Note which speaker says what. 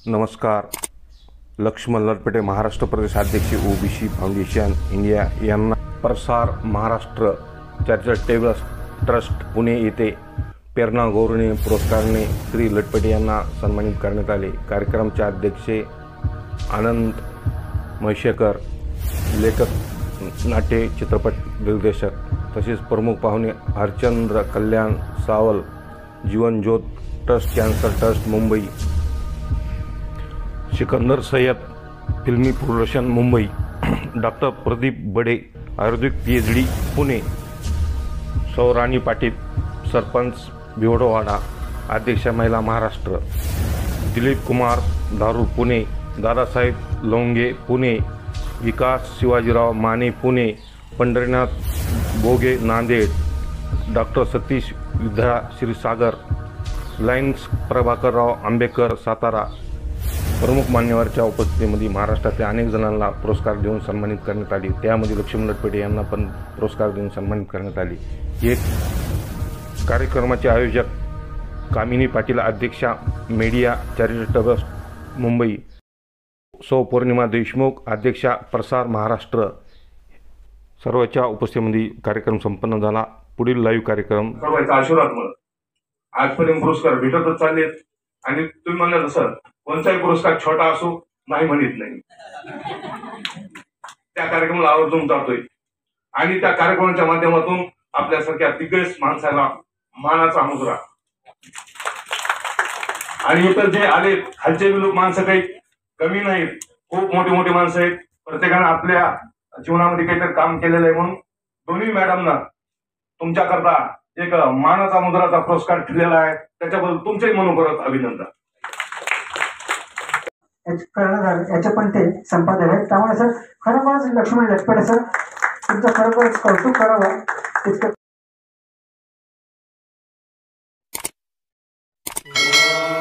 Speaker 1: नमस्कार. लक्ष्मण लटपटे महाराष्ट्र प्रदेश अध्यक्ष OBC foundation India यांना प्रसार महाराष्ट्र चॅरिटेबल ट्रस्ट पुणे येथे प्रेरणा गौरवनीय पुरस्काराने श्री लटपटे यांना सन्मानित करण्यात आले. कार्यक्रमाचे अध्यक्ष आनंद म्हैसेकर, लेखक, नाट्य चित्रपट दिग्दर्शक तसेच प्रमुख पाहुणे हरचंद्र कल्याण Saval, Jeevan Jyot trust, cancer trust Mumbai, Sikandar Sayyed Filmi production Mumbai, doctor Pradeep Bade ayurvedic PhD Pune, Saurani Patil sarpanch Bhivadwada अध्यक्ष महिला महाराष्ट्र, दिलीप कुमार दारू पुणे, दादासाहेब लोंगे पुणे, विकास शिवाजीराव माने पुणे, पंढरीनाथ बोगे नांदेड, डॉक्टर सतीश विद्या क्षीरसागर, लायन्स प्रभाकरराव आंबेकर सातारा. प्रमुख मान्यवरांच्या उपस्थितीमध्ये महाराष्ट्रातल्या अनेक जणांना पुरस्कार देऊन सन्मानित करण्यात आले. त्यामध्ये लक्ष्मण लटपटे यांना पण पुरस्कार देऊन सन्मानित करण्यात आले. हे कार्यक्रमाचे आयोजक कामिनी पाटील, अध्यक्षा मीडिया चॅरिटेबल ट्रस्ट मुंबई, सौ पौर्णिमा देशमुख, अध्यक्षा प्रसार महाराष्ट्र. सर्वांच्या उपस्थितीमध्ये कार्यक्रम संपन्न झाला. पुढील लाईव्ह कार्यक्रम
Speaker 2: सर्वांचा आशीर्वाद म्हणून आजपर्यंत पुरस्कार भेटतच चाललेत आणि तुम्ही म्हणलं तसं कोणताही पुरस्कार छोटा असो नाही म्हणत नाही. त्या कार्यक्रमाला आवर्जून जातोय आणि त्या कार्यक्रमाच्या माध्यमातून आपल्यासारख्या दिग्गज माणसाला मानाचा मुद्रा आणि इतर जे आले खालचे लोक माणसं काही कमी नाहीत, खूप मोठी मोठी माणसं आहेत. प्रत्येकाने आपल्या जीवनामध्ये काहीतरी काम केलेलं आहे म्हणून दोन्ही मॅडमना तुमच्याकरता एक मानाचा मुद्राचा पुरस्कार दिलेला आहे. त्याच्याबद्दल तुमचेही मनपूर्वक अभिनंदन.
Speaker 3: याचे पण ते संपादक आहेत. त्यामुळे सर खरोखरच लक्ष्मण लटपटे सर तुमचं खरोखरच कौतुक करावं.